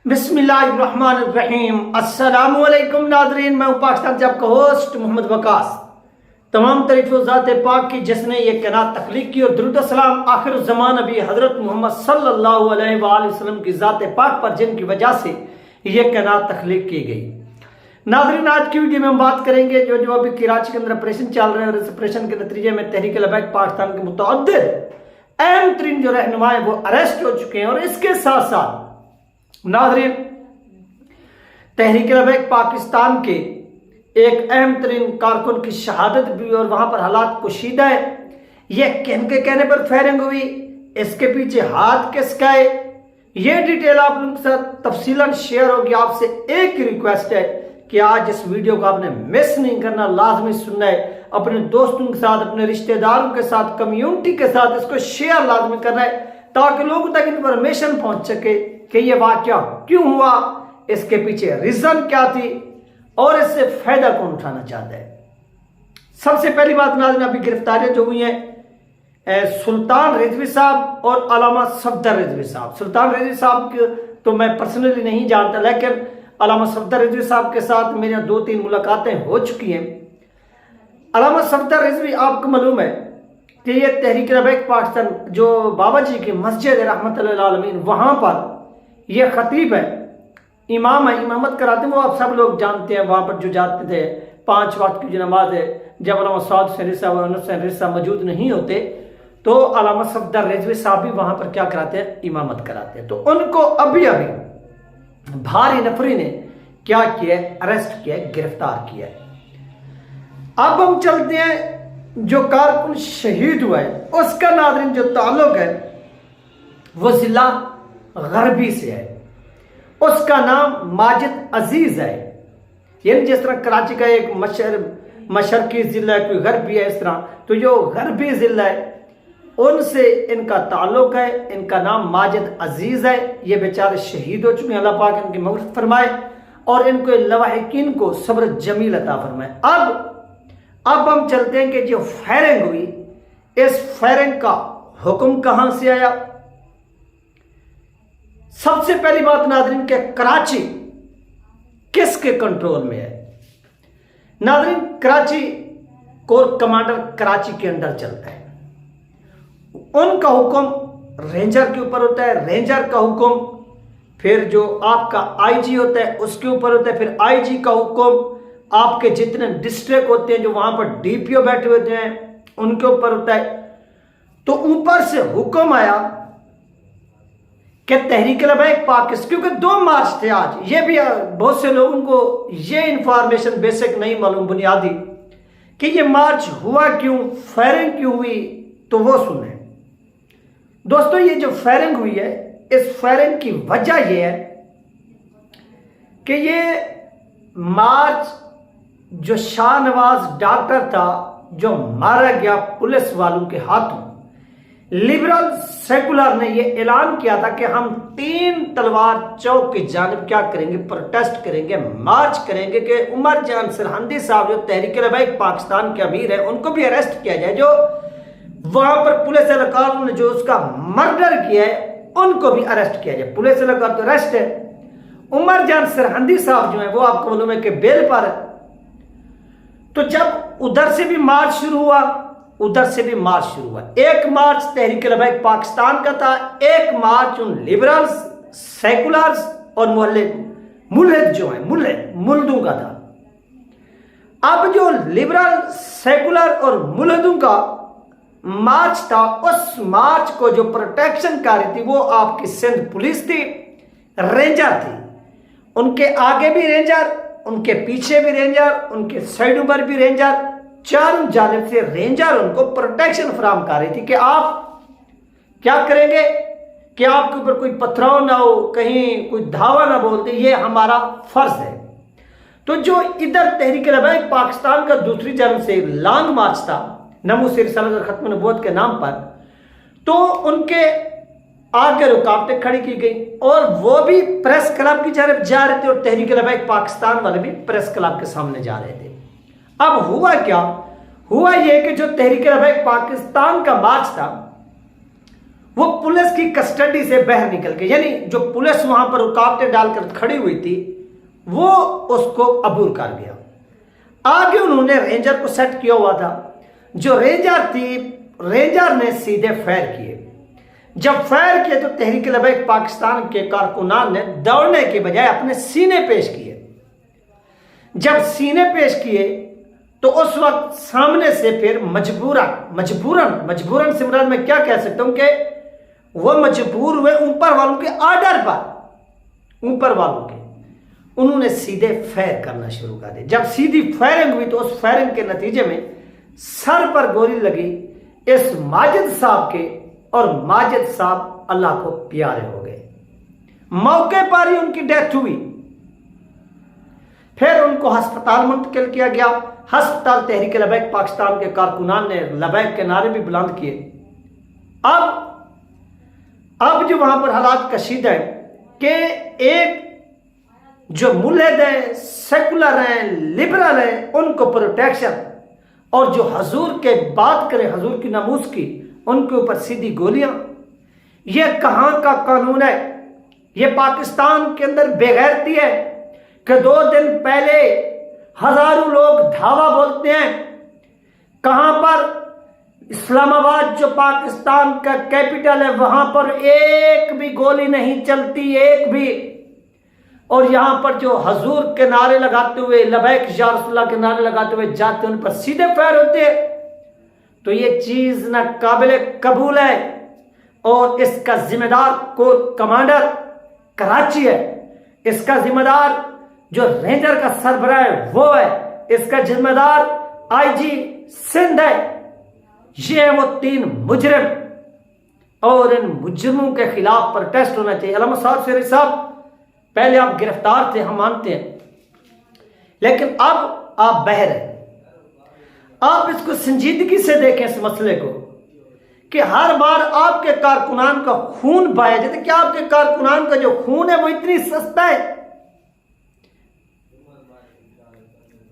बिस्मिल्लाहिर्रहमानिर्रहीम। अस्सलामुअलैकुम नाज़रीन, मैं हूँ पाकिस्तान से आपका होस्ट मोहम्मद वकास। तमाम तारीफ ज़ात पाक की जिसने ये कायनात तख्लीक की और दुरूद सलाम आखिर ज़मान नबी हज़रत मोहम्मद सल्लल्लाहु अलैहि वसल्लम की ज़ात पाक पर जिनकी वजह से ये कायनात तख्लीक की गई। नाज़रीन, आज की वीडियो में हम बात करेंगे जो अभी कराची के अंदर ऑपरेशन चल रहे हैं और इस ऑपरेशन के नतीजे में तहरीक लबैक पाकिस्तान के मुतअद्दिद अहम तरीन जो रहनुमा है वो अरेस्ट हो चुके हैं। और इसके साथ साथ नाज़रीन, तहरीक लबैक पाकिस्तान के एक अहम तरीन कारकुन की शहादत भी और वहां पर हालात कुशीदा है। यह किनके कहने पर फायरिंग हुई, इसके पीछे हाथ किसका है, यह डिटेल आप लोगों के साथ तफसीलन शेयर होगी। आपसे एक रिक्वेस्ट है कि आज इस वीडियो को आपने मिस नहीं करना, लाजमी सुनना है। अपने दोस्तों के साथ, अपने रिश्तेदारों के साथ, कम्युनिटी के साथ इसको शेयर लाजमी करना है ताकि लोगों तक इंफॉर्मेशन पहुंच सके कि यह वाकया क्यों हुआ, इसके पीछे रीजन क्या थी और इससे फायदा कौन उठाना चाहता है। सबसे पहली बात नाज़रीन, अभी गिरफ्तारियां जो हुई हैं सुल्तान रिजवी साहब और अलामा सफदर रिजवी साहब। सुल्तान रिजवी साहब तो मैं पर्सनली नहीं जानता, लेकिन अलामा सफदर रिजवी साहब के साथ मेरी 2-3 मुलाकातें हो चुकी हैं। अलामा सफदर रिजवी, आपको मालूम है कि ये तहरीक लबैक पाकिस्तान जो बाबा जी की मस्जिद है रहमतुल्लाह आलमीन, वहां पर ये खतीब है, इमाम है, इमामत कराते हैं। वो आप सब लोग जानते हैं, वहां पर जो जाते थे 5 वक्त की जो नमाज है, जब अलामा साद हुसैन रिज़वी साहब और अनस हुसैन रिज़वी साहब मौजूद नहीं होते तो अलामा सफदर रिजवी साहब भी वहां पर क्या कराते हैं, इमामत कराते हैं। तो उनको अभी अभी भारी नफरी ने क्या किया, अरेस्ट किया, गिरफ्तार किया। अब हम चलते हैं जो कारकुन शहीद हुआ है उसका नाज़रीन जो ताल्लुक है वो जिला गरबी से है। उसका नाम माजिद अजीज है। यानी जिस तरह कराची का एक मशरकी जिला है, कोई गरबी है, इस तरह तो जो गरबी जिला है उनसे इनका ताल्लुक है। इनका नाम माजिद अजीज है। ये बेचारे शहीद हो चुके हैं, अल्लाह पाक इनकी मग़फ़िरत फरमाए और इनको लवाहिकीन को सब्र जमील अता फरमाए। अब हम चलते हैं कि जो फायरिंग हुई, इस फायरिंग का हुक्म कहां से आया। सबसे पहली बात नाज़रीन के कराची किसके कंट्रोल में है। नाज़रीन, कराची कोर कमांडर कराची के अंदर चलता है, उनका हुक्म रेंजर के ऊपर होता है, रेंजर का हुक्म फिर जो आपका आईजी होता है उसके ऊपर होता है, फिर आईजी का हुक्म आपके जितने डिस्ट्रिक्ट होते हैं जो वहां पर डीपीओ बैठे होते हैं उनके ऊपर होता है। तो ऊपर से हुक्म आया कि तहरीक लबैक पाकिस्तान, क्योंकि 2 मार्च थे आज, ये भी बहुत से लोगों को ये इंफॉर्मेशन बेसिक नहीं मालूम, बुनियादी, कि ये मार्च हुआ क्यों, फायरिंग क्यों हुई, तो वो सुने। दोस्तों, ये जो फायरिंग हुई है, इस फायरिंग की वजह यह है कि ये मार्च जो शाहनवाज डॉक्टर था जो मारा गया पुलिस वालों के हाथों, लिबरल सेकुलर ने यह ऐलान किया था कि हम 3 तलवार चौक की जानिब क्या करेंगे, प्रोटेस्ट करेंगे, मार्च करेंगे कि उमर जान सरहंदी साहब जो तहरीक लबैक पाकिस्तान के अमीर है उनको भी अरेस्ट किया जाए। जो वहां पर पुलिस एहलकारों ने जो उसका मर्डर किया है उनको भी अरेस्ट किया जाए। पुलिस एहलकार तो अरेस्ट है, उमर जान सरहंदी साहब जो है वो आपको मालूम है कि बेल पर है। तो जब उधर से भी मार्च शुरू हुआ, उधर से भी मार्च शुरू हुआ। 1 मार्च तहरीक लबैक पाकिस्तान का था, 1 मार्च उन लिबरल्स, सेकुलर्स और मुल्हिद जो है मुल्दों का था। अब जो लिबरल, सेकुलर और मुल्हिदों का मार्च था, उस मार्च को जो प्रोटेक्शन कर रही थी वो आपकी सिंध पुलिस थी, रेंजर थी। उनके आगे भी रेंजर, उनके पीछे भी रेंजर, उनके साइडों पर भी रेंजर, चारों जानिब से रेंजर उनको प्रोटेक्शन फराहम कर रही थी कि आप क्या करेंगे कि आपके ऊपर कोई पथराव ना हो, कहीं कोई धावा ना बोलते, ये हमारा फर्ज है। तो जो इधर तहरीक लबैक पाकिस्तान का दूसरी जानब से लॉन्ग मार्च था नमो से रिसालत और खत्म नबूवत के नाम पर, तो उनके आगे रुकावटें खड़ी की गई और वो भी प्रेस क्लब की जानब जा रहे थे और तहरीक लबैक पाकिस्तान वाले भी प्रेस क्लब के सामने जा रहे थे। अब हुआ क्या, हुआ यह कि जो तहरीक लबैक पाकिस्तान का मार्च था वो पुलिस की कस्टडी से बाहर निकल के, यानी जो पुलिस वहां पर रुकावटें डालकर खड़ी हुई थी वो उसको अबूर कर गया। आगे उन्होंने रेंजर को सेट किया हुआ था। जो रेंजर थी, रेंजर ने सीधे फायर किए। जब फायर किए तो तहरीक लबैक पाकिस्तान के कारकुनान ने दौड़ने के बजाय अपने सीने पेश किए। जब सीने पेश किए तो उस वक्त सामने से फिर मजबूरन सिमरन में क्या कह सकता हूं कि वो मजबूर हुए ऊपर वालों के आर्डर पर, ऊपर वालों के, उन्होंने सीधे फायर करना शुरू कर दिया। जब सीधी फायरिंग हुई तो उस फायरिंग के नतीजे में सर पर गोली लगी इस माजिद साहब के, और माजिद साहब अल्लाह को प्यारे हो गए। मौके पर ही उनकी डेथ हुई। फिर उनको अस्पताल मुंतकिल किया गया। अस्पताल तहरीक लबैक पाकिस्तान के कारकुनान ने लबैक के नारे भी बुलंद किए। अब जो वहां पर हालात कशीदा है कि एक जो मुल्हिद है, सेकुलर हैं, लिबरल हैं, उनको प्रोटेक्शन, और जो हजूर के बात करे हजूर की नमूस की, उनके ऊपर सीधी गोलियां। ये कहां का कानून है? ये पाकिस्तान के अंदर बेगैरती है कि 2 दिन पहले हजारों लोग धावा बोलते हैं। कहां पर? इस्लामाबाद जो पाकिस्तान का कैपिटल है, वहां पर एक भी गोली नहीं चलती, एक भी। और यहां पर जो हजूर के नारे लगाते हुए, लबैक या रसूलुल्लाह के नारे लगाते हुए जाते हैं, उन पर सीधे फायर होते हैं। तो ये चीज ना काबिल कबूल है, और इसका जिम्मेदार कोर कमांडर कराची है, इसका जिम्मेदार जो रेंजर का सरबराह है वो है, इसका जिम्मेदार आईजी सिंध है। ये है वो 3 मुजरिम, और इन मुजरिमों के खिलाफ प्रोटेस्ट होना चाहिए। अल्लामा साहब शेरी साहब, पहले आप गिरफ्तार थे, हम मानते हैं, लेकिन अब आप बहर हैं। आप इसको संजीदगी से देखें इस मसले को, कि हर बार आपके कारकुनान का खून बहाया जाता है। क्या आपके कारकुनान का जो खून है वो इतनी सस्ता है?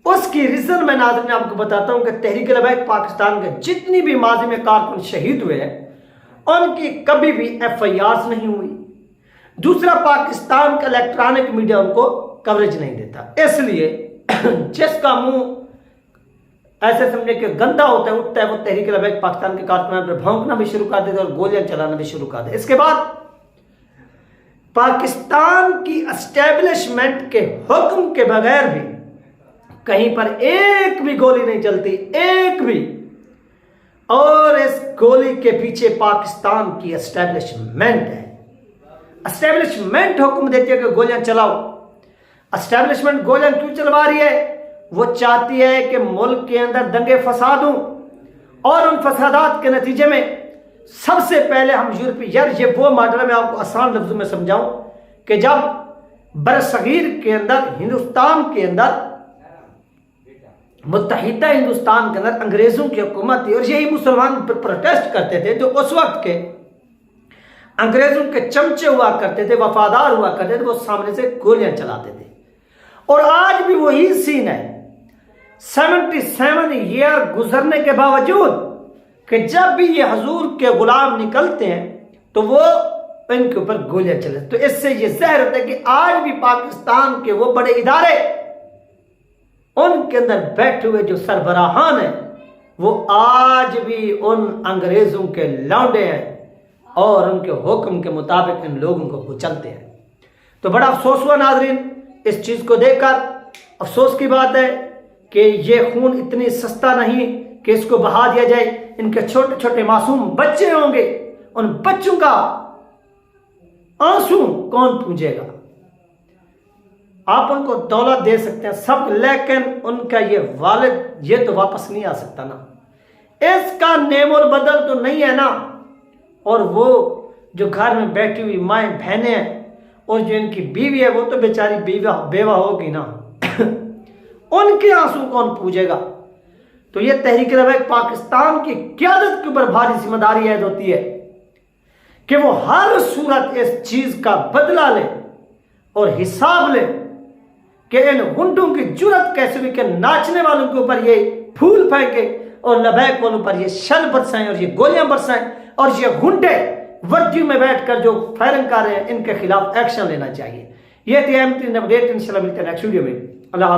उसकी रीजन मैं नाज़रीन आपको बताता हूं कि तहरीक लबैक पाकिस्तान के जितनी भी माजी में कारकुन शहीद हुए हैं, उनकी कभी भी FIRs नहीं हुई। दूसरा, पाकिस्तान का इलेक्ट्रॉनिक मीडिया उनको कवरेज नहीं देता, इसलिए जिसका मुंह ऐसे समझे कि गंदा होता है, उठता है, वो तहरीक लबैक पाकिस्तान के कारकुनान पर भौंकना भी शुरू कर देते और गोलियां चलाना भी शुरू कर देते। इसके बाद पाकिस्तान की एस्टेब्लिशमेंट के हुक्म के बगैर भी कहीं पर एक भी गोली नहीं चलती, एक भी। और इस गोली के पीछे पाकिस्तान की एस्टेब्लिशमेंट है। एस्टेब्लिशमेंट हुक्म देती है कि गोलियां चलाओ। एस्टेब्लिशमेंट गोलियां क्यों चलवा रही है? वो चाहती है कि मुल्क के अंदर दंगे फसाद हों, और उन फसादात के नतीजे में सबसे पहले हम यूरोपीय, यार ये वो मॉडल है, मैं आपको आसान लफ्जों में समझाऊं कि जब बरसगीर के अंदर, हिंदुस्तान के अंदर, मुत्तहिदा हिंदुस्तान के अंदर अंग्रेजों की हुकूमत थी, और यही मुसलमान प्रोटेस्ट करते थे, जो उस वक्त के अंग्रेजों के चमचे हुआ करते थे, वफादार हुआ करते थे, वो सामने से गोलियां चलाते थे। और आज भी वही सीन है। 77 ईयर गुजरने के बावजूद कि जब भी ये हजूर के गुलाम निकलते हैं तो वो इनके ऊपर गोलियां चले। तो इससे ये ज़ाहिर होता है कि आज भी पाकिस्तान के वो बड़े इदारे, उनके अंदर बैठे हुए जो सरबराहान हैं, वो आज भी उन अंग्रेजों के लौंडे हैं और उनके हुक्म के मुताबिक इन लोगों को कुचलते हैं। तो बड़ा अफसोस हुआ नाज़रीन इस चीज को देखकर। अफसोस की बात है कि ये खून इतनी सस्ता नहीं कि इसको बहा दिया जाए। इनके छोटे छोटे मासूम बच्चे होंगे, उन बच्चों का आंसू कौन पूंजेगा? आप उनको दौलत दे सकते हैं सब, लेकिन उनका ये वालिद ये तो वापस नहीं आ सकता ना। इसका नेमोल बदल तो नहीं है ना। और वो जो घर में बैठी हुई माएँ बहनें हैं, और जो इनकी बीवी है वो तो बेचारी बेवा होगी ना। उनके आंसू कौन पूजेगा? तो ये तहरीक लबैक पाकिस्तान की क़यादत के ऊपर भारी जिम्मेदारी ऐद होती है कि वो हर सूरत इस चीज का बदला ले और हिसाब ले कि इन गुंडों की जुर्रत कैसे हुई कि नाचने वालों के ऊपर ये फूल फेंके और लबैक वालों पर ये शल बरसाएं और ये गोलियां बरसाएं, और ये गुंडे वर्दी में बैठकर जो फायरिंग कर रहे हैं इनके खिलाफ एक्शन लेना चाहिए। ये थी अहम अपडेट, इंशाल्लाह मिलते हैं नेक्स्ट वीडियो में। अल्लाह।